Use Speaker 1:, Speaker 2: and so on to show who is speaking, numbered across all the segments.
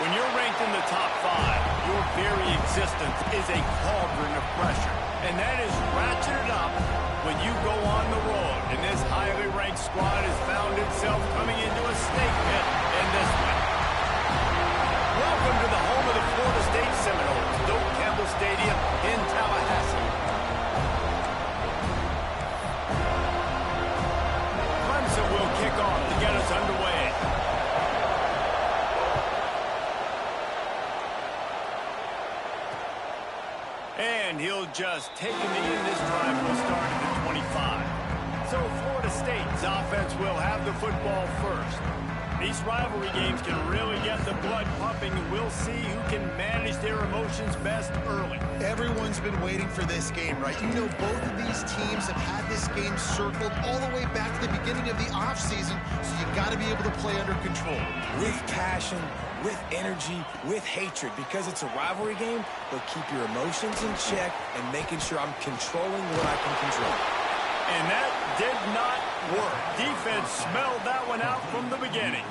Speaker 1: When you're ranked in the top 5, your very existence is a cauldron of pressure. And that is ratcheted up when you go on the road. And this highly ranked squad has found itself coming into a snake pit in this one. Welcome to the home of the Florida State Seminoles, Doak Campbell Stadium in Tallahassee. Clemson will kick off to get us underway. And he'll just take him in. This drive will start at the 25. So Florida State's offense will have the football first. These rivalry games can really get the blood pumping, and we'll see who can manage their emotions best early.
Speaker 2: Everyone's been waiting for this game, right? You know, both of these teams have had this game circled all the way back to the beginning of the offseason, so you got to be able to play under control.
Speaker 3: With passion, with energy, with hatred, because it's a rivalry game, but keep your emotions in check and making sure I'm controlling what I can control.
Speaker 1: And that did not work. Defense smelled that one out from the beginning.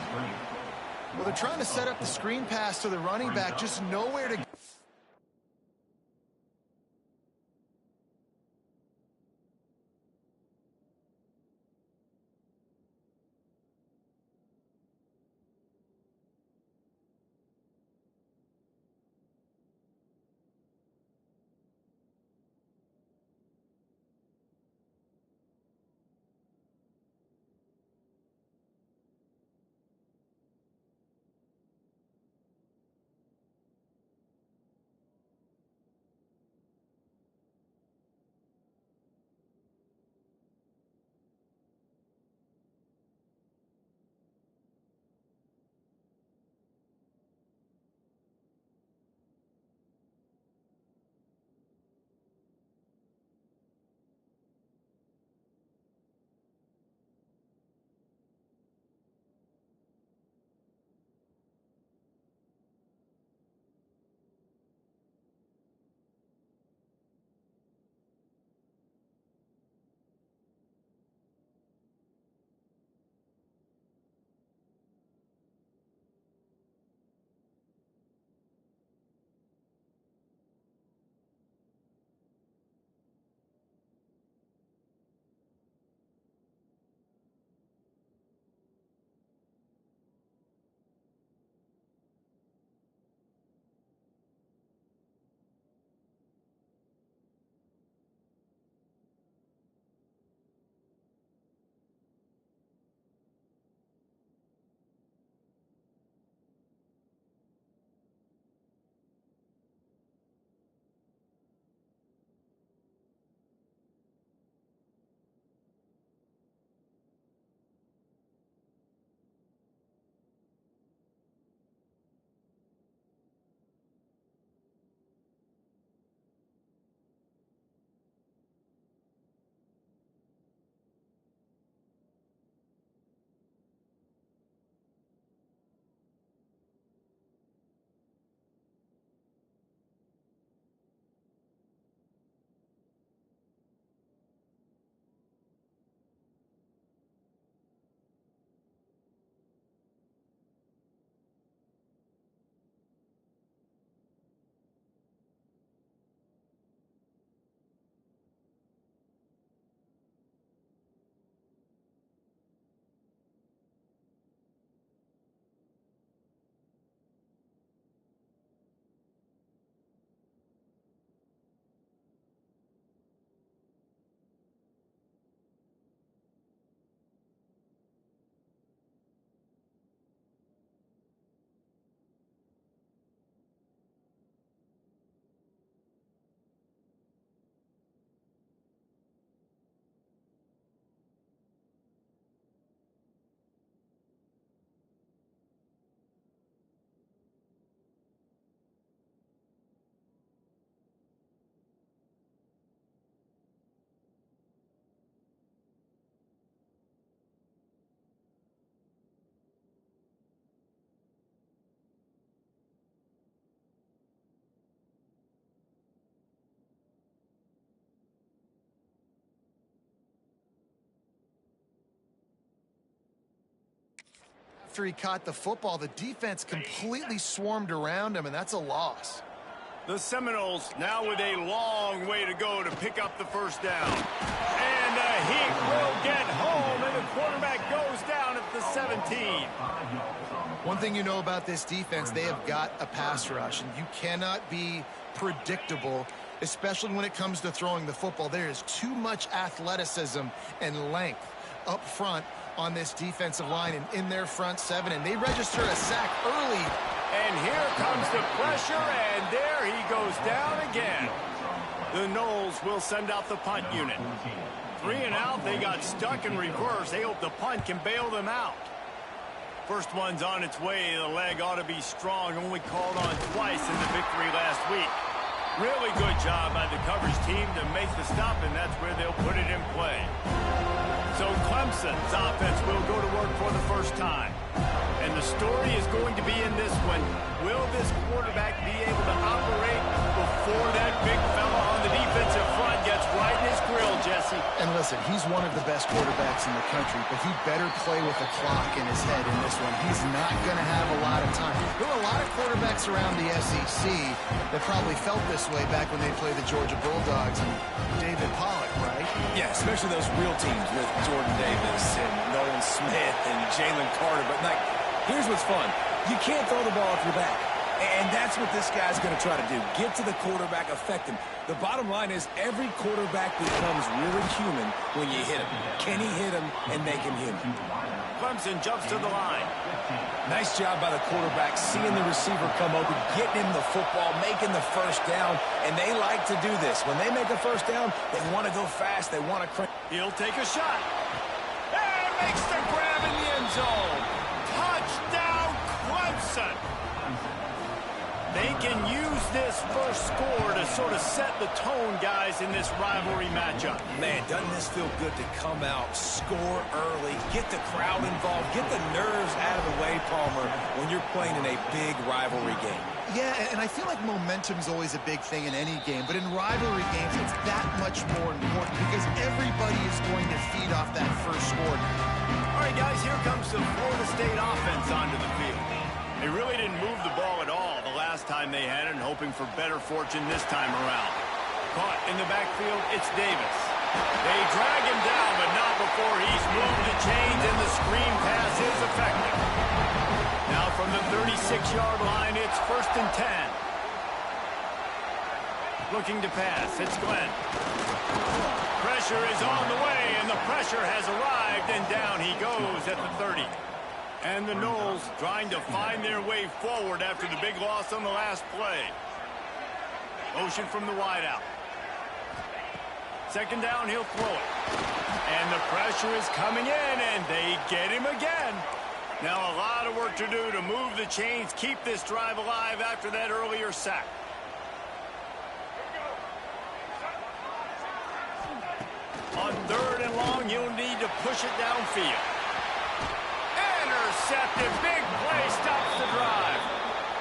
Speaker 2: Well, they're trying to set up the screen pass to the running back, just nowhere to go. after he caught the football, the defense completely swarmed around him, and that's a loss.
Speaker 1: The Seminoles now with a long way to go to pick up the first down. And the Heat will get home, and the quarterback goes down at the 17.
Speaker 2: One thing you know about this defense, they have got a pass rush, and you cannot be predictable, especially when it comes to throwing the football. There is too much athleticism and length up front on this defensive line and in their front seven, and they register a sack early.
Speaker 1: And here comes the pressure, and there he goes down again. The Noles will send out the punt unit. 3 and out, they got stuck in reverse. They hope the punt can bail them out. First one's on its way. The leg ought to be strong, only called on twice in the victory last week. Really good job by the coverage team to make the stop, and that's where they'll put it in play. So Clemson's offense will go to work for the first time. And the story is going to be in this one. Will this quarterback be able to operate before that big fella on the defensive front gets right in his grill, Jesse?
Speaker 2: And listen, he's one of the best quarterbacks in the country, but he better play with the clock in his head in this one. He's not going to have a lot of time. There were a lot of quarterbacks around the SEC that probably felt this way back when they played the Georgia Bulldogs and David Pollock, right?
Speaker 3: Yeah, especially those real teams with Jordan Davis and Nolan Smith and Jalen Carter. But, like, here's what's fun. You can't throw the ball off your back. And that's what this guy's going to try to do. Get to the quarterback, affect him. The bottom line is every quarterback becomes really human when you hit him. Can he hit him and make him human?
Speaker 1: Clemson jumps to the line.
Speaker 3: Nice job by the quarterback, seeing the receiver come open, getting him the football, making the first down. And they like to do this. When they make a first down, they want to go fast. They want to crank.
Speaker 1: He'll take a shot. And makes the grab in the end zone. Touchdown, Clemson. They can use this first score to sort of set the tone, guys, in this rivalry matchup.
Speaker 3: Man, doesn't this feel good to come out, score early, get the crowd involved, get the nerves out of the way, Palmer, when you're playing in a big rivalry game.
Speaker 2: Yeah, and I feel like momentum's always a big thing in any game, but in rivalry games, it's that much more important because everybody is going to feed off that first score.
Speaker 1: All right, guys, here comes the Florida State offense onto the field. They really didn't move the ball at all the last time they had it, and hoping for better fortune this time around. Caught in the backfield, it's Davis. They drag him down, but not before he's moved the chains, and the screen pass is effective. Now from the 36-yard line, it's 1st and 10. Looking to pass, it's Glenn. Pressure is on the way, and the pressure has arrived, and down he goes at the 30. And the Noles trying to find their way forward after the big loss on the last play. Motion from the wideout. 2nd down, he'll throw it. And the pressure is coming in, and they get him again. Now a lot of work to do to move the chains, keep this drive alive after that earlier sack. On 3rd and long, you'll need to push it downfield. Intercepted, big play, stops the drive.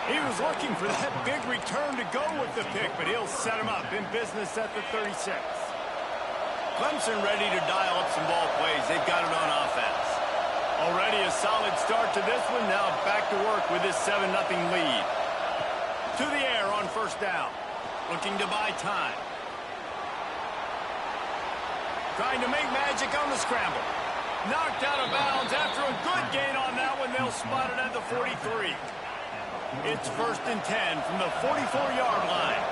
Speaker 1: He was looking for that big return to go with the pick, but he'll set him up in business at the 36. Clemson ready to dial up some ball plays. They've got it on offense. Already a solid start to this one. Now back to work with this 7-0 lead. To the air on 1st down. Looking to buy time. Trying to make magic on the scramble. Knocked out of bounds after a good gain on that one. They'll spot it at the 43. It's 1st and 10 from the 44-yard line.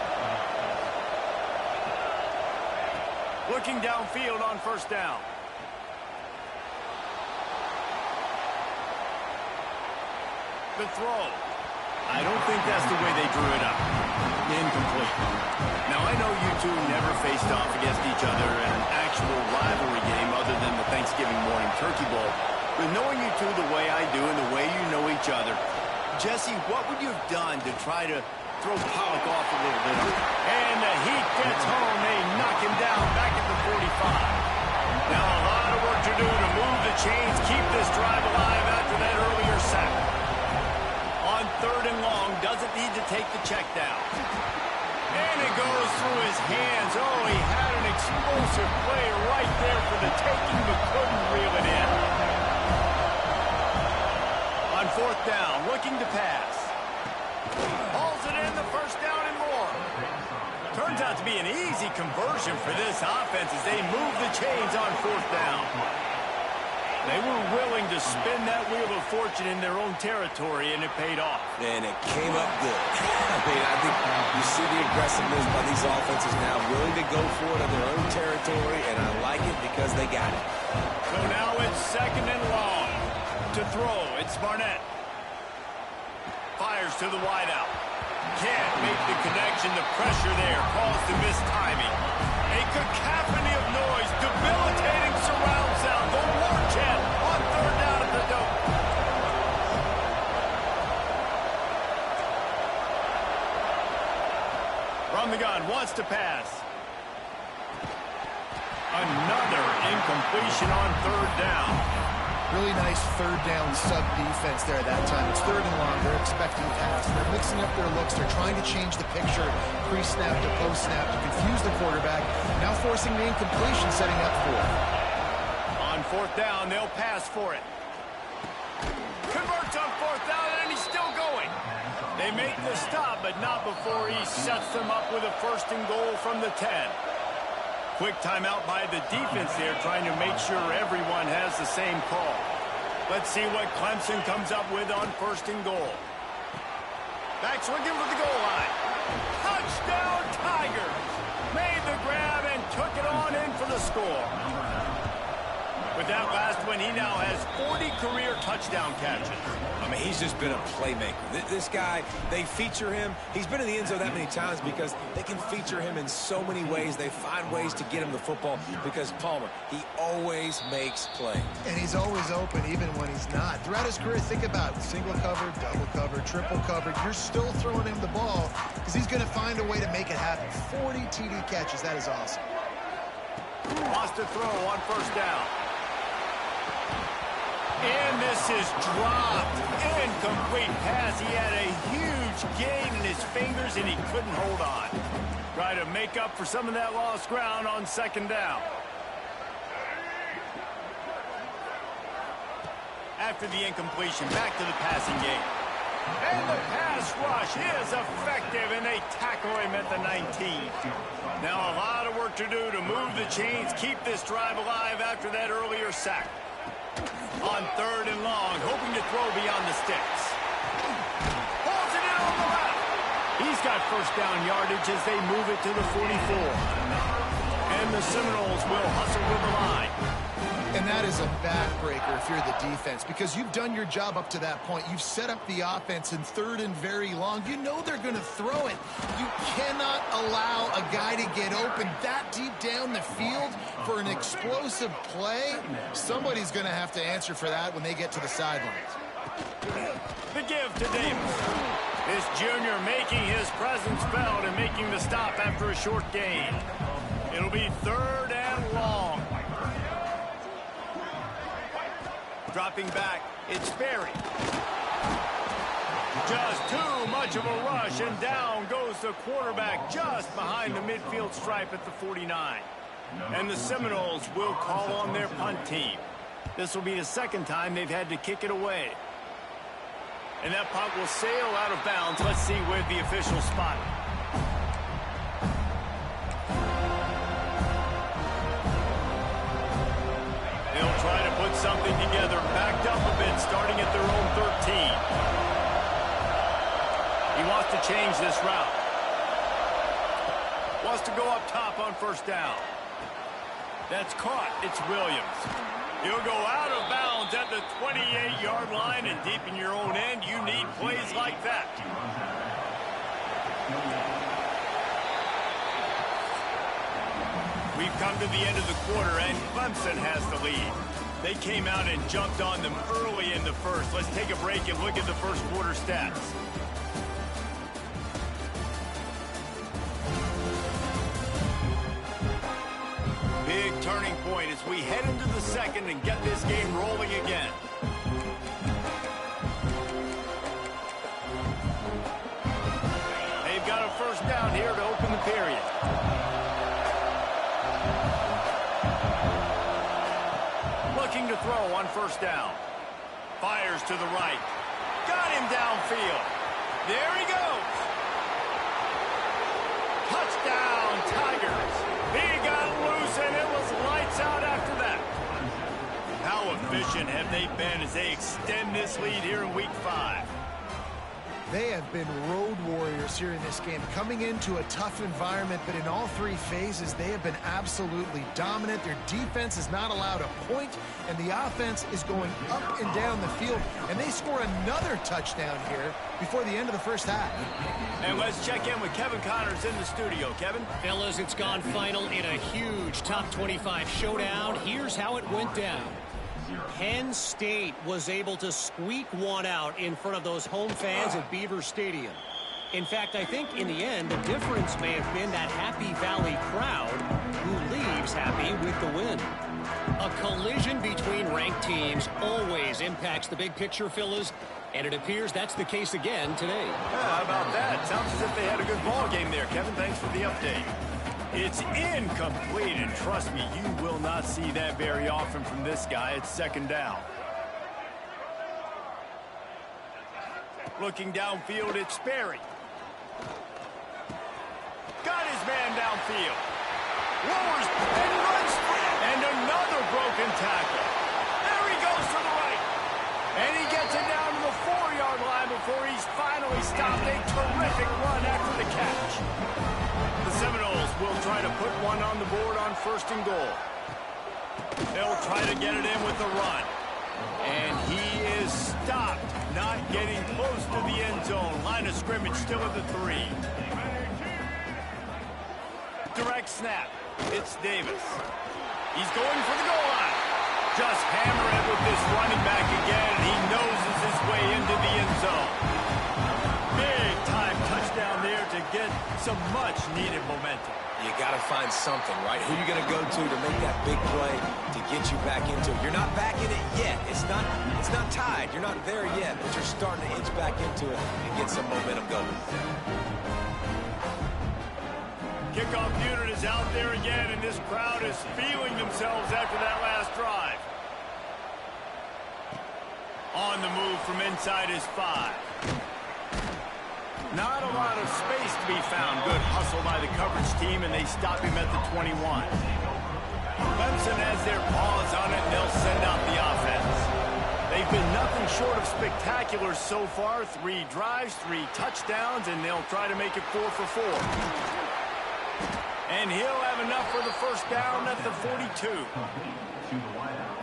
Speaker 1: Looking downfield on 1st down. The throw. I don't think that's the way they drew it up. Incomplete. Now, I know you two never faced off against each other in an actual rivalry game other than the Thanksgiving morning turkey bowl. But knowing you two the way I do and the way you know each other, Jesse, what would you have done to try to throw Pollock off a little bit? And the Heat gets home. They knock him down back at the 45. Now a lot of work to do to move the chains, keep this drive alive after that earlier sack. On 3rd and long, doesn't need to take the check down. And it goes through his hands. Oh, he had an explosive play right there for the taking, but couldn't reel it in. fourth down, looking to pass. Hauls it in, the first down and more. Turns out to be an easy conversion for this offense as they move the chains on fourth down. They were willing to spin that wheel of fortune in their own territory, and it paid off.
Speaker 3: And it came up good. I mean, I think you see the aggressiveness by these offenses now, willing to go for it in their own territory, and I like it because they got it.
Speaker 1: So now it's second and long. To throw, it's Barnett. Fires to the wideout. Can't make the connection. The pressure there caused the missed timing. A cacophony of noise, debilitating surround sound. The war chant on third down at the Dome. From the gun, wants to pass. Another incompletion on third down.
Speaker 2: Really nice third down sub-defense there that time. It's third and long. They're expecting pass. They're mixing up their looks. They're trying to change the picture pre-snap to post-snap to confuse the quarterback. Now forcing the incompletion, setting up for it.
Speaker 1: On fourth down, they'll pass for it. Converts on fourth down, and he's still going. They make the stop, but not before he sets them up with a first and goal from the 10. Quick timeout by the defense there, trying to make sure everyone has the same call. Let's see what Clemson comes up with on first and goal. Back swinging for the goal line. Touchdown, Tigers! Made the grab and took it on in for the score. With that last one, he now has 40 career touchdown catches.
Speaker 3: I mean, he's just been a playmaker. This guy, they feature him. He's been in the end zone that many times because they can feature him in so many ways. They find ways to get him the football because Palmer, he always makes plays.
Speaker 2: And he's always open even when he's not. Throughout his career, think about it. Single covered, double covered, triple covered. You're still throwing him the ball because he's going to find a way to make it happen. 40 TD catches. That is awesome.
Speaker 1: Wants to throw on first down. And this is dropped. Incomplete pass. He had a huge gain in his fingers, and he couldn't hold on. Try to make up for some of that lost ground on second down. After the incompletion, back to the passing game. And the pass rush is effective, and they tackle him at the 19. Now a lot of work to do to move the chains, keep this drive alive after that earlier sack. On third and long, hoping to throw beyond the sticks. Pulls it in on the left. He's got first down yardage as they move it to the 44. And the Seminoles will hustle with the line.
Speaker 2: And that is a backbreaker if you're the defense because you've done your job up to that point. You've set up the offense in third and very long. You know they're going to throw it. You cannot allow a guy to get open that deep down the field for an explosive play. Somebody's going to have to answer for that when they get to the sidelines.
Speaker 1: The give to Davis. This junior making his presence felt and making the stop after a short gain. It'll be third and long. Dropping back, it's Berry. Just too much of a rush, and down goes the quarterback just behind the midfield stripe at the 49. And the Seminoles will call on their punt team. This will be the second time they've had to kick it away. And that punt will sail out of bounds. Let's see where the official spot it. They'll try to put something together, backed up a bit, starting at their own 13. He wants to change this route. Wants to go up top on first down. That's caught. It's Williams. He'll go out of bounds at the 28-yard line, and deep in your own end, you need plays like that. We've come to the end of the quarter, and Clemson has the lead. They came out and jumped on them early in the first. Let's take a break and look at the first quarter stats. Big turning point as we head into the second and get this game rolling again. They've got a first down here to open the period. Looking to throw on first down. Fires to the right. Got him downfield. There he goes. Touchdown, Tigers. He got loose, and it was lights out after that. How efficient have they been as they extend this lead here in Week 5?
Speaker 2: They have been road warriors here in this game, coming into a tough environment, but in all three phases, they have been absolutely dominant. Their defense is not allowed a point, and the offense is going up and down the field, and they score another touchdown here before the end of the first half.
Speaker 1: And let's check in with Kevin Connors in the studio. Kevin?
Speaker 4: Fellas, it's gone final in a huge top 25 showdown. Here's how it went down. Penn State was able to squeak one out in front of those home fans at Beaver Stadium. In fact, I think in the end, the difference may have been that Happy Valley crowd who leaves happy with the win. A collision between ranked teams always impacts the big picture, fellas, and it appears that's the case again today.
Speaker 1: How about that? Sounds as if they had a good ball game there, Kevin. Thanks for the update. It's incomplete, and trust me, you will not see that very often from this guy. It's second down. Looking downfield, it's Sperry. Got his man downfield. Lowers and runs. And another broken tackle. There he goes to the right. And he gets it down to the 4-yard line before he's finally stopped. A terrific run after the catch. The Seminoles will try to put one on the board on 1st and goal. They'll try to get it in with the run. And he is stopped, not getting close to the end zone. Line of scrimmage still at the 3. Direct snap. It's Davis. He's going for the goal line. Just hammer it with this running back again. He noses his way into the end zone. Big time touchdown there to get some much needed momentum.
Speaker 3: You got to find something, right? Who are you going to go to make that big play to get you back into it? You're not back in it yet. It's not tied. You're not there yet, but you're starting to inch back into it and get some momentum going.
Speaker 1: Kickoff unit is out there again, and this crowd is feeling themselves after that last drive. On the move from inside is 5. Not a lot of space to be found. Good hustle by the coverage team, and they stop him at the 21. Clemson has their paws on it, and they'll send out the offense. They've been nothing short of spectacular so far. 3 drives, 3 touchdowns, and they'll try to make it 4 for 4. And he'll have enough for the first down at the 42.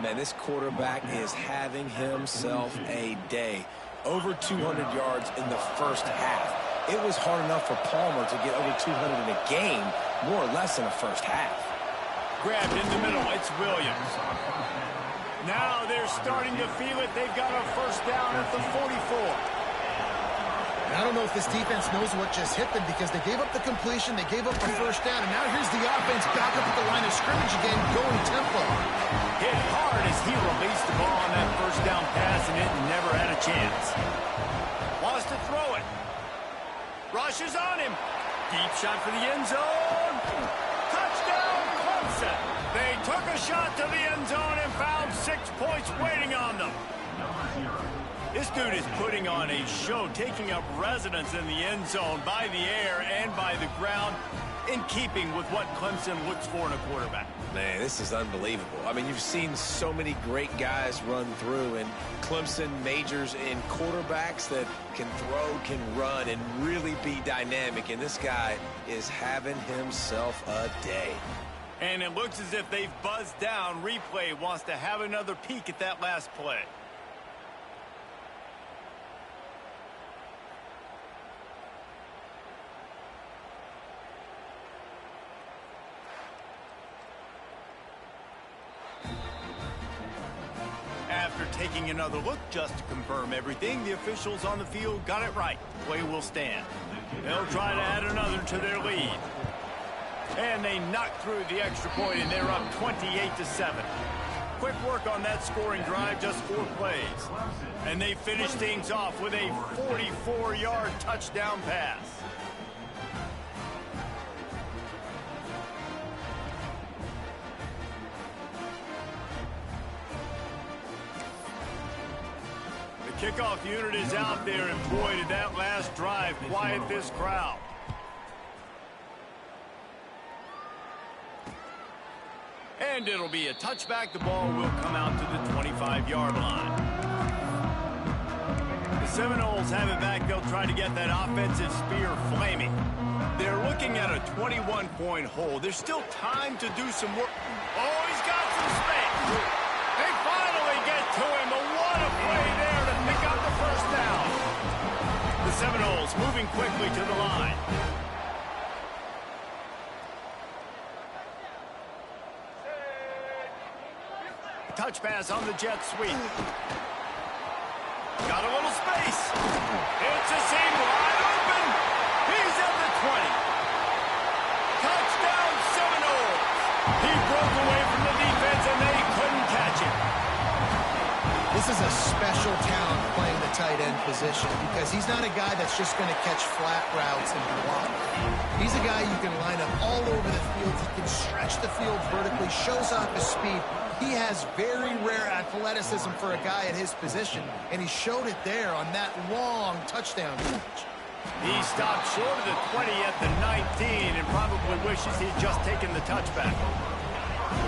Speaker 3: Man, this quarterback is having himself a day. Over 200 yards in the first half. It was hard enough for Palmer to get over 200 in a game, more or less in the first half.
Speaker 1: Grabbed in the middle, it's Williams. Now they're starting to feel it. They've got a first down at the 44.
Speaker 2: I don't know if this defense knows what just hit them because they gave up the completion, they gave up the first down, and now here's the offense back up at the line of scrimmage again, going tempo.
Speaker 1: Hit hard as he released the ball on that first down pass, and it never had a chance. Wants to throw it. Rushes on him. Deep shot for the end zone. Touchdown, Clemson. They took a shot to the end zone and found 6 points waiting on them. This dude is putting on a show, taking up residence in the end zone by the air and by the ground, in keeping with what Clemson looks for in a quarterback.
Speaker 3: Man, this is unbelievable. I mean, you've seen so many great guys run through, and Clemson majors in quarterbacks that can throw, can run, and really be dynamic, and this guy is having himself a day.
Speaker 1: And it looks as if they've buzzed down. Replay wants to have another peek at that last play. After taking another look just to confirm everything, the officials on the field got it right. Play will stand. They'll try to add another to their lead. And they knock through the extra point, and they're up 28-7. Quick work on that scoring drive, just 4 plays. And they finish things off with a 44-yard touchdown pass. Kickoff unit is out there, and boy, did that last drive quiet this crowd. And it'll be a touchback. The ball will come out to the 25-yard line. The Seminoles have it back. They'll try to get that offensive spear flaming. They're looking at a 21-point hole. There's still time to do some work. Oh, he's got some space. They finally get to him. But what a play there to pick up the first down. The Seminoles moving quickly to the line. Touch pass on the jet sweep. Got a little space. It's a seam wide open. He's at the 20. Touchdown Seminoles. He broke away from the defense and they couldn't catch him.
Speaker 2: This is a special talent playing the tight end position because he's not a guy that's just going to catch flat routes and block. He's a guy you can line up all over the field. He can stretch the field vertically, shows off his speed. He has very rare athleticism for a guy at his position, and he showed it there on that long touchdown catch.
Speaker 1: He stopped short of the 20 at the 19 and probably wishes he'd just taken the touchback.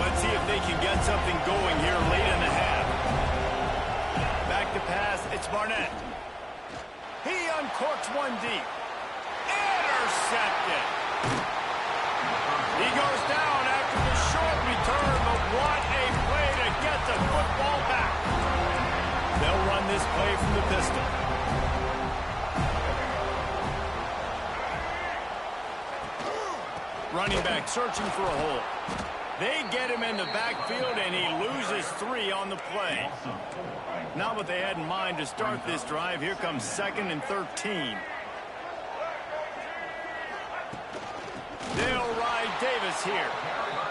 Speaker 1: Let's see if they can get something going here late in the half. Back to pass, it's Barnett. He uncorks one deep. Intercepted. He goes down after the short return, but what a play to get the football back. They'll run this play from the pistol. Running back searching for a hole. They get him in the backfield, and he loses 3 on the play. Not what they had in mind to start this drive. Here comes 2nd and 13. They'll ride Davis here.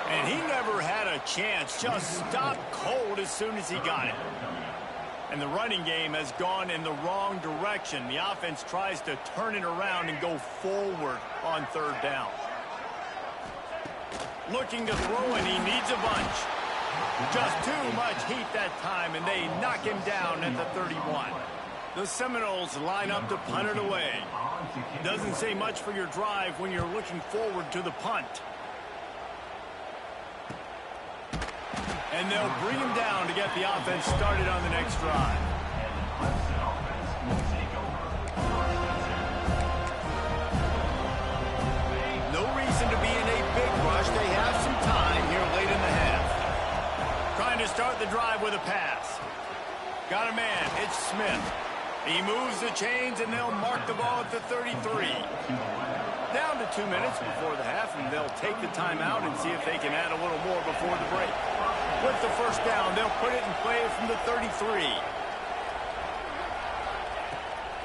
Speaker 1: And he never had a chance. Just stopped cold as soon as he got it. And the running game has gone in the wrong direction. The offense tries to turn it around and go forward on 3rd down. Looking to throw, and he needs a bunch. Just too much heat that time, and they knock him down at the 31. The Seminoles line up to punt it away. Doesn't say much for your drive when you're looking forward to the punt. And they'll bring him down to get the offense started on the next drive. No reason to be in a big rush. They have some time here late in the half. Trying to start the drive with a pass. Got a man. It's Smith. He moves the chains, and they'll mark the ball at the 33. Down to 2 minutes before the half, and they'll take the timeout and see if they can add a little more before the break. With the first down, they'll put it in play from the 33.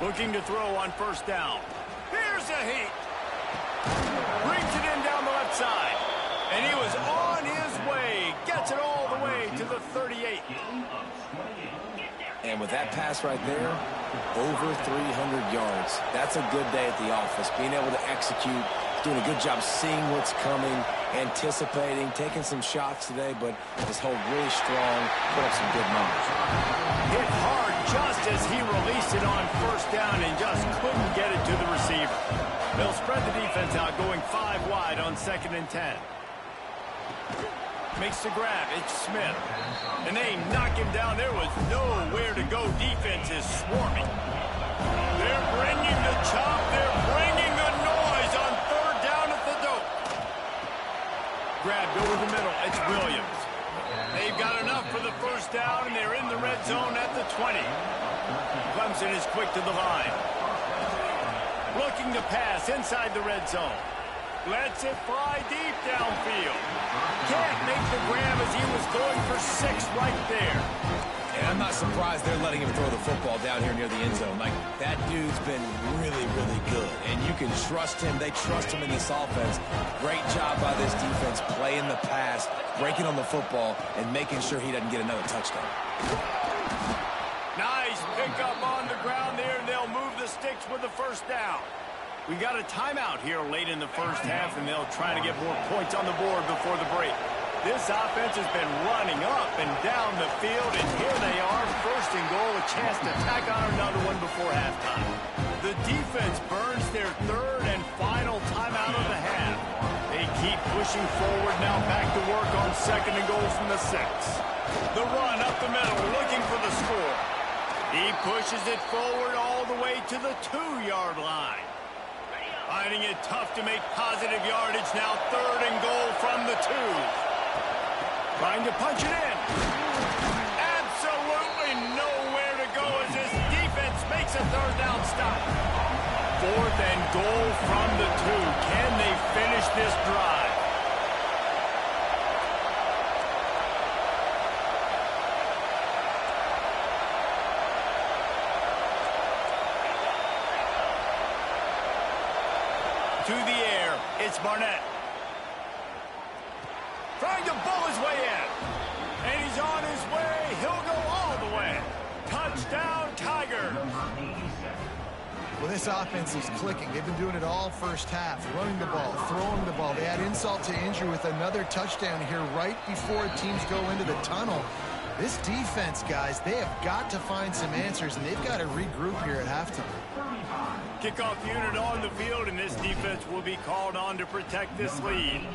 Speaker 1: Looking to throw on first down. Here's a heat. Brings it in down the left side. And he was on his way. Gets it all the way to the 38.
Speaker 3: And with that pass right there, over 300 yards. That's a good day at the office. Being able to execute, doing a good job seeing what's coming, anticipating, taking some shots today, but just hold really strong, put up some good numbers.
Speaker 1: Hit hard just as he released it on first down and just couldn't get it to the receiver. They'll spread the defense out, going 5 wide on 2nd and 10. Makes the grab. It's Smith. And they knock him down. There was nowhere to go. Defense is swarming. They're bringing the chop. They're bringing the noise on 3rd down at the dope. Grabbed over the middle. It's Williams. They've got enough for the first down, and they're in the red zone at the 20. Clemson is quick to the line. Looking to pass inside the red zone. Lets it fly deep downfield. Can't make the grab as he was going for 6 right there.
Speaker 3: And I'm not surprised they're letting him throw the football down here near the end zone. Like, that dude's been really, really good. And you can trust him. They trust him in this offense. Great job by this defense playing the pass, breaking on the football, and making sure he doesn't get another touchdown.
Speaker 1: Nice pickup on the ground there, and they'll move the sticks with the first down. We got a timeout here late in the first half, and they'll try to get more points on the board before the break. This offense has been running up and down the field, and here they are, first and goal, a chance to tack on another one before halftime. The defense burns their third and final timeout of the half. They keep pushing forward now, back to work on second and goal from the 6. The run up the middle, looking for the score. He pushes it forward all the way to the 2-yard line. Finding it tough to make positive yardage now, third and goal from the 2. Trying to punch it in. Absolutely nowhere to go as this defense makes a third down stop. Fourth and goal from the 2. Can they finish this drive? To the air, it's Barnett. Trying to bull his way in. And he's on his way. He'll go all the way. Touchdown, Tigers.
Speaker 2: Well, this offense is clicking. They've been doing it all first half. Running the ball, throwing the ball. They add insult to injury with another touchdown here right before teams go into the tunnel. This defense, guys, they have got to find some answers, and they've got to regroup here at halftime.
Speaker 1: Kickoff unit on the field, and this defense will be called on to protect this lead.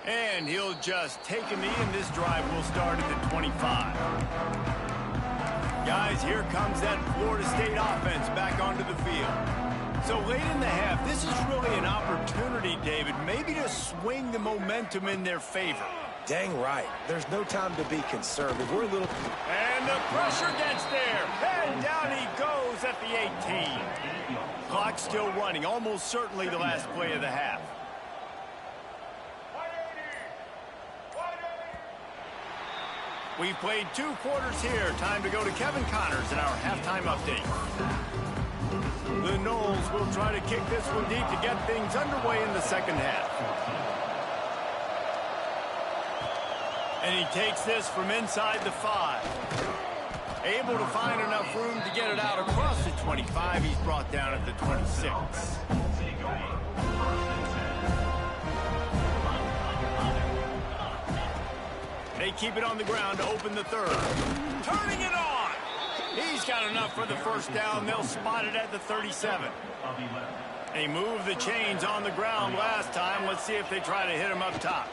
Speaker 1: And he'll just take a knee, and this drive will start at the 25. Guys, here comes that Florida State offense back onto the field. So late in the half, this is really an opportunity, David, maybe to swing the momentum in their favor.
Speaker 3: Dang right. There's no time to be conservative. We're a little...
Speaker 1: And the pressure gets there. And down he goes at the 18. Clock still running. Almost certainly the last play of the half. We've played 2 quarters here. Time to go to Kevin Connors in our halftime update. The Noles will try to kick this one deep to get things underway in the second half. And he takes this from inside the 5. Able to find enough room to get it out across the 25. He's brought down at the 26. They keep it on the ground to open the third. Turning it on! He's got enough for the first down. They'll spot it at the 37. They moved the chains on the ground last time. Let's see if they try to hit him up top.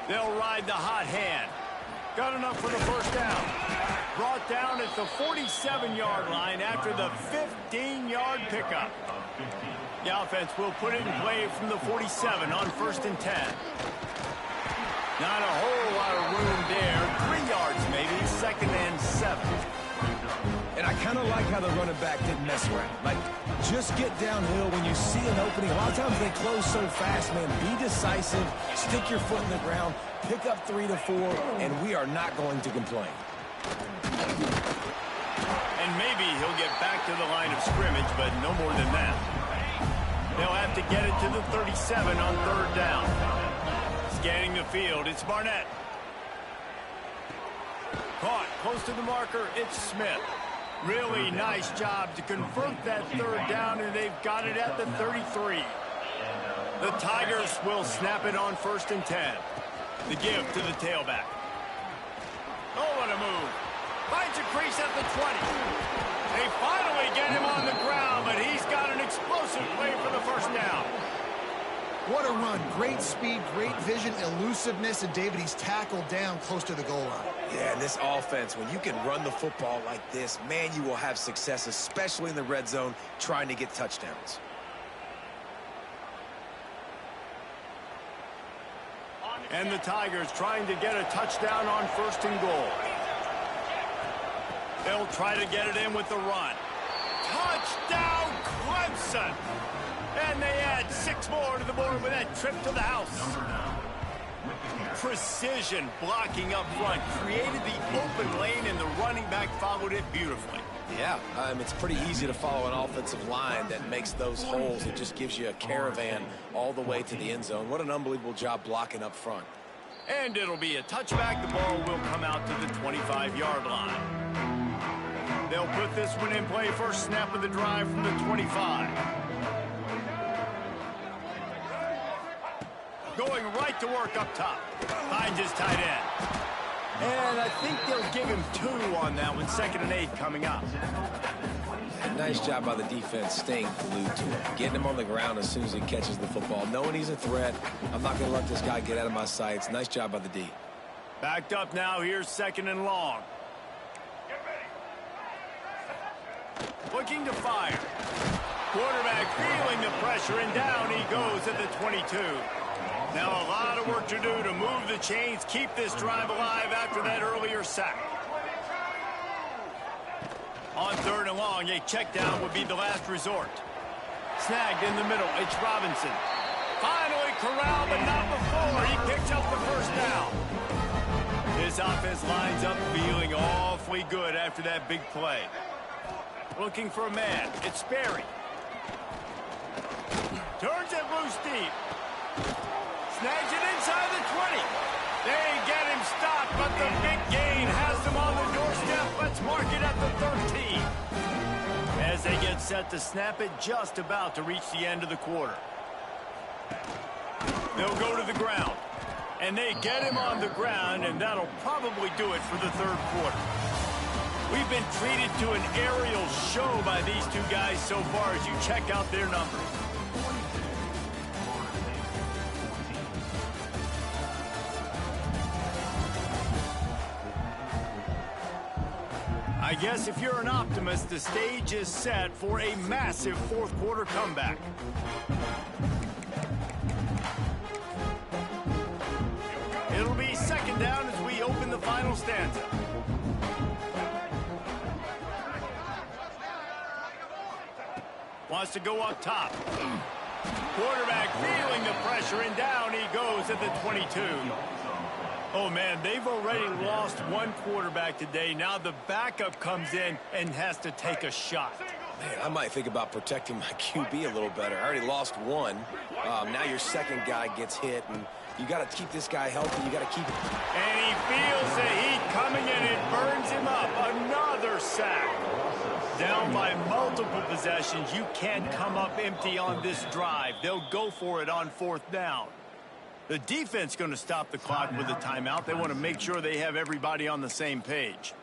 Speaker 1: They'll ride the hot hand. Got enough for the first down. Brought down at the 47-yard line after the 15-yard pickup. The offense will put it in play from the 47 on 1st and 10. Not a whole lot of room there. 3 yards maybe, 2nd and 7.
Speaker 3: And I kind of like how the running back didn't mess around. Like, just get downhill when you see an opening. A lot of times they close so fast, man. Be decisive, stick your foot in the ground, pick up 3 to 4, and we are not going to complain.
Speaker 1: And maybe he'll get back to the line of scrimmage, but no more than that. They'll have to get it to the 37 on 3rd down. Scanning the field, it's Barnett. Caught close to the marker, it's Smith. Really nice job to convert that 3rd down, and they've got it at the 33. The Tigers will snap it on 1st and 10. The give to the tailback. Oh, what a move. Finds a crease at the 20. They finally get him on the ground, but he's got an explosive play for the first down.
Speaker 2: What a run. Great speed, great vision, elusiveness, and David, he's tackled down close to the goal line.
Speaker 3: Yeah, and this offense, when you can run the football like this, man, you will have success, especially in the red zone, trying to get touchdowns.
Speaker 1: And the Tigers trying to get a touchdown on 1st and goal. They'll try to get it in with the run. Touchdown, Clemson! And they add 6 more to the board with that trip to the house. Precision blocking up front created the open lane, and the running back followed it beautifully.
Speaker 3: Yeah, it's pretty easy to follow an offensive line that makes those holes. It just gives you a caravan all the way to the end zone. What an unbelievable job blocking up front.
Speaker 1: And it'll be a touchback. The ball will come out to the 25-yard line. They'll put this one in play. First snap of the drive from the 25. going right to work up top. Finds his tight end. And I think they'll give him 2 on that one. 2nd and 8 coming up.
Speaker 3: Nice job by the defense staying glued to him. Getting him on the ground as soon as he catches the football. Knowing he's a threat, I'm not going to let this guy get out of my sights. Nice job by the D.
Speaker 1: Backed up now. Here's 2nd and long. Looking to fire. Quarterback feeling the pressure, and down he goes at the 22. Now a lot of work to do to move the chains, keep this drive alive after that earlier sack. On 3rd and long, a check down would be the last resort. Snagged in the middle, it's Robinson. Finally corralled, but not before. He picks up the first down. This offense lines up feeling awfully good after that big play. Looking for a man, it's Sperry. Turns it loose deep. Snags it inside the 20. They get him stopped, but the big gain has them on the doorstep. Let's mark it at the 13. As they get set to snap it, just about to reach the end of the quarter. They'll go to the ground. And they get him on the ground, and that'll probably do it for the 3rd quarter. We've been treated to an aerial show by these 2 guys so far as you check out their numbers. I guess if you're an optimist, the stage is set for a massive 4th quarter comeback. It'll be 2nd down as we open the final stanza. Wants to go up top. Quarterback feeling the pressure, and down he goes at the 22. Oh, man, they've already lost 1 quarterback today. Now the backup comes in and has to take a shot.
Speaker 3: Man, I might think about protecting my QB a little better. I already lost 1. Now your 2nd guy gets hit, and you got to keep this guy healthy. You got to keep it.
Speaker 1: And he feels the heat coming, and it burns him up. Another sack. Down by multiple possessions. You can't come up empty on this drive. They'll go for it on 4th down. The defense going to stop the clock with a timeout. They want to make sure they have everybody on the same page.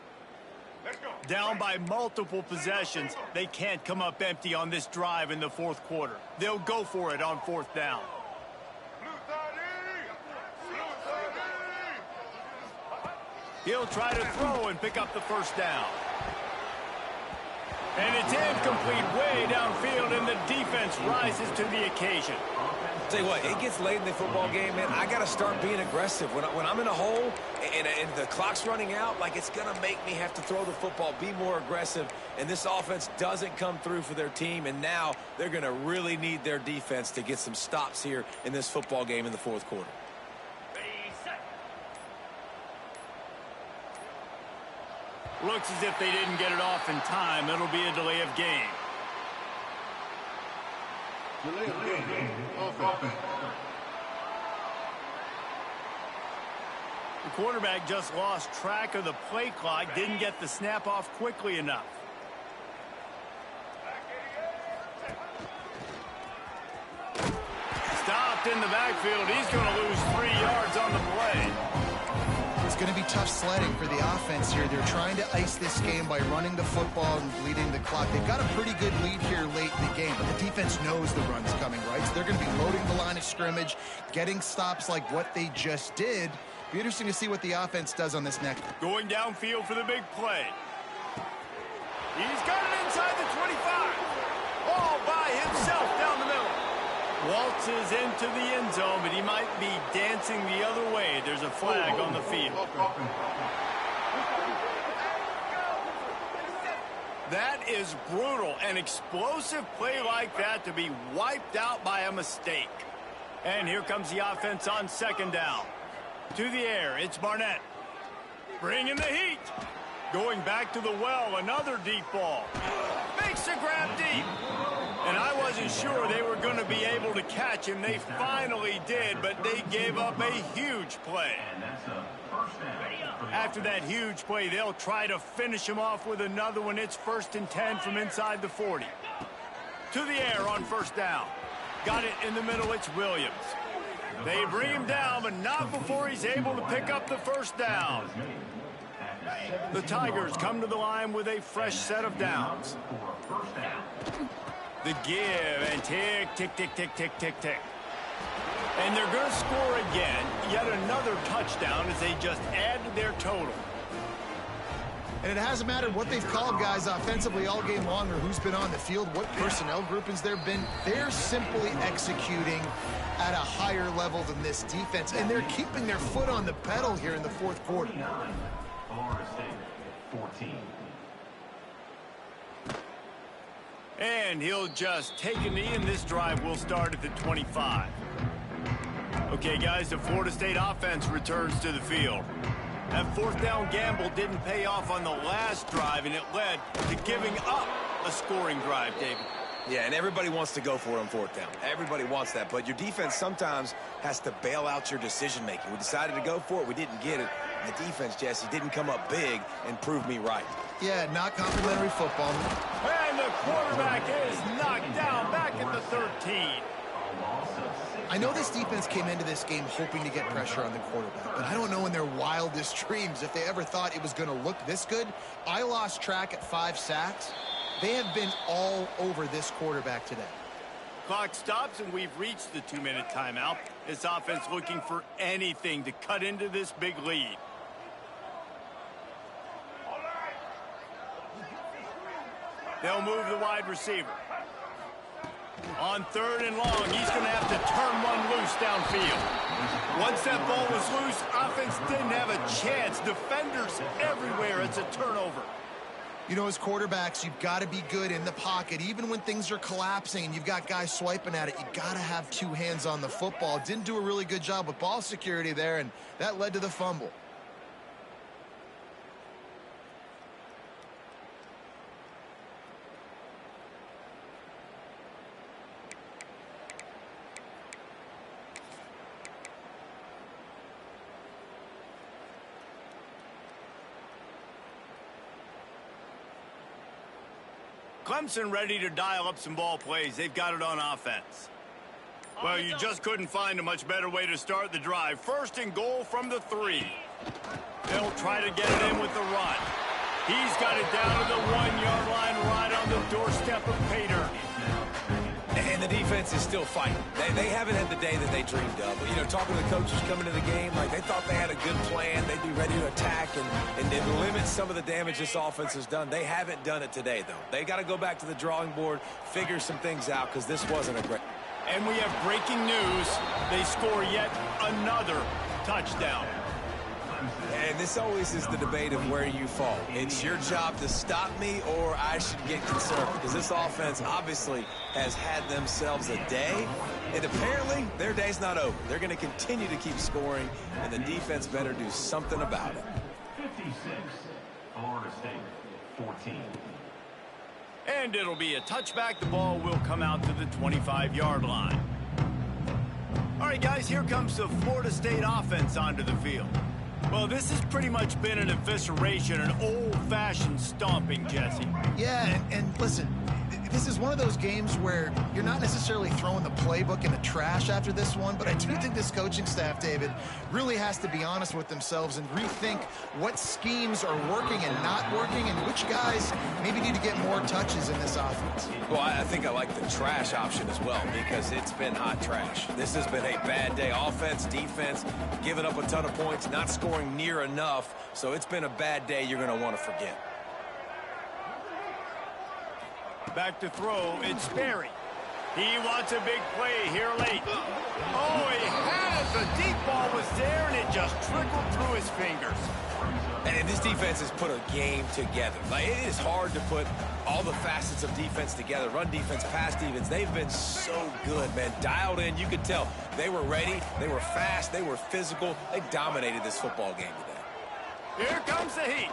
Speaker 1: Down by multiple possessions. They can't come up empty on this drive in the 4th quarter. They'll go for it on 4th down. He'll try to throw and pick up the 1st down. And it's incomplete way downfield, and the defense rises to the occasion.
Speaker 3: Tell you what, it gets late in the football game, man. I got to start being aggressive. When I'm in a hole and the clock's running out, like, it's going to make me have to throw the football, be more aggressive. And this offense doesn't come through for their team, and now they're going to really need their defense to get some stops here in this football game in the 4th quarter.
Speaker 1: Looks as if they didn't get it off in time. It'll be a delay of game. The quarterback just lost track of the play clock, didn't get the snap off quickly enough. Stopped in the backfield. He's going to lose 3 yards on the play.
Speaker 2: It's going to be tough sledding for the offense here. They're trying to ice this game by running the football and bleeding the clock. They've got a pretty good lead here late in the game, but the defense knows the run's coming, right? So they're going to be loading the line of scrimmage, getting stops like what they just did. Be interesting to see what the offense does on this next.
Speaker 1: Going downfield for the big play. He's got it inside the 25. All by himself down the middle. Waltzes into the end zone, but he might be dancing the other way. There's a flag on the field. That is brutal. An explosive play like that to be wiped out by a mistake. And here comes the offense on 2nd down. To the air, it's Barnett. Bringing the heat. Going back to the well, another deep ball. Makes a grab deep. And I wasn't sure they were going to be able to catch him. They finally did, but they gave up a huge play. After that huge play, they'll try to finish him off with another one. It's 1st and 10 from inside the 40. To the air on 1st down. Got it in the middle, it's Williams. They bring him down, but not before he's able to pick up the first down. The Tigers come to the line with a fresh set of downs. The give and tick, tick, tick, tick, tick, tick, tick. And they're going to score again. Yet another touchdown as they just add to their total.
Speaker 2: And it hasn't mattered what they've called guys offensively all game long or who's been on the field, what personnel groupings there have been. They're simply executing at a higher level than this defense, and they're keeping their foot on the pedal here in the fourth quarter.
Speaker 5: Florida State, 14.
Speaker 1: And he'll just take a knee, and this drive will start at the 25. Okay, guys, the Florida State offense returns to the field. That fourth down gamble didn't pay off on the last drive, and it led to giving up a scoring drive, David.
Speaker 3: Yeah, and everybody wants to go for it on fourth down. Everybody wants that, but your defense sometimes has to bail out your decision-making. We decided to go for it. We didn't get it. And the defense, Jesse, didn't come up big and prove me right.
Speaker 2: Yeah, not complimentary football.
Speaker 1: And the quarterback is knocked down back at the 13.
Speaker 2: I know this defense came into this game hoping to get pressure on the quarterback, but I don't know in their wildest dreams if they ever thought it was going to look this good. I lost track at 5 sacks. They have been all over this quarterback today.
Speaker 1: Clock stops, and we've reached the 2-minute timeout. This offense looking for anything to cut into this big lead. They'll move the wide receiver. On 3rd and long, he's going to have to turn one loose downfield. Once that ball was loose, offense didn't have a chance. Defenders everywhere. It's a turnover.
Speaker 2: You know, as quarterbacks, you've got to be good in the pocket. Even when things are collapsing and you've got guys swiping at it, you've got to have 2 hands on the football. Didn't do a really good job with ball security there, and that led to the fumble.
Speaker 1: Clemson ready to dial up some ball plays. They've got it on offense. Well, you just couldn't find a much better way to start the drive. 1st and goal from the 3. They'll try to get it in with the run. He's got it down to the 1-yard line right on the doorstep of Pater.
Speaker 3: And the defense is still fighting. They haven't had the day that they dreamed of. But, you know, talking to the coaches coming to the game, like they thought they had a good plan. They'd be ready to attack and limit some of the damage this offense has done. They haven't done it today, though. They got to go back to the drawing board, figure some things out, because this wasn't a great...
Speaker 1: And we have breaking news. They score yet another touchdown.
Speaker 3: And this always is the debate of where you fall. It's your job to stop me or I should get concerned, because this offense obviously has had themselves a day, and apparently their day's not over. They're going to continue to keep scoring, and the defense better do something about it.
Speaker 5: 56, Florida State, 14.
Speaker 1: And it'll be a touchback. The ball will come out to the 25-yard line. All right, guys, here comes the Florida State offense onto the field. Well, this has pretty much been an evisceration, an old-fashioned stomping, Jesse.
Speaker 2: Yeah, and listen, this is one of those games where you're not necessarily throwing the playbook in the trash after this one, but I do think this coaching staff, David, really has to be honest with themselves and rethink what schemes are working and not working and which guys maybe need to get more touches in this offense.
Speaker 3: Well, I think I like the trash option as well, because it's been hot trash. This has been a bad day. Offense, defense, giving up a ton of points, not scoring near enough, so it's been a bad day you're going to want to forget.
Speaker 1: Back to throw, it's Sperry. He wants a big play here late. Oh, he has! The deep ball was there, and it just trickled through his fingers.
Speaker 3: And this defense has put a game together. Like, it is hard to put all the facets of defense together. Run defense, pass defense. They've been so good, man. Dialed in. You could tell they were ready. They were fast. They were physical. They dominated this football game today.
Speaker 1: Here comes the heat.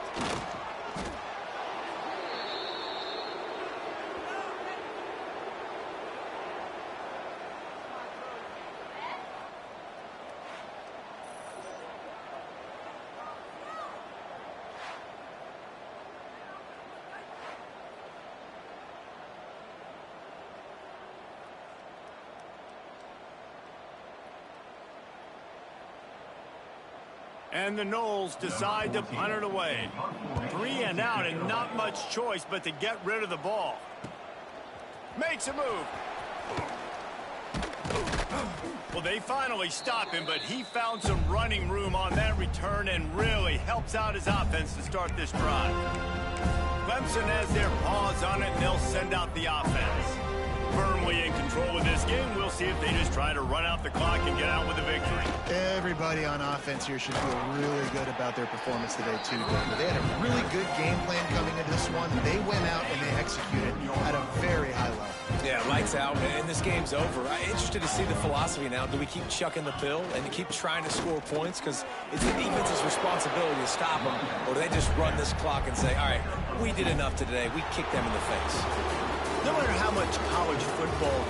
Speaker 1: And the Knowles decide to punt it away. 3 and out and not much choice but to get rid of the ball. Makes a move. Well, they finally stop him, but he found some running room on that return and really helps out his offense to start this drive. Clemson has their paws on it, and they'll send out the offense. Firmly in control of this game. We'll see if they just try to run out the clock and get out with a victory.
Speaker 2: Everybody on offense here should feel really good about their performance today, too, David. They had a really good game plan coming into this one. They went out and they executed at a very high level.
Speaker 3: Yeah, lights out, and this game's over. I'm interested to see the philosophy now. Do we keep chucking the pill and keep trying to score points? Because it's the defense's responsibility to stop them, or do they just run this clock and say, all right, we did enough today. We kicked them in the face.
Speaker 1: No matter how much college football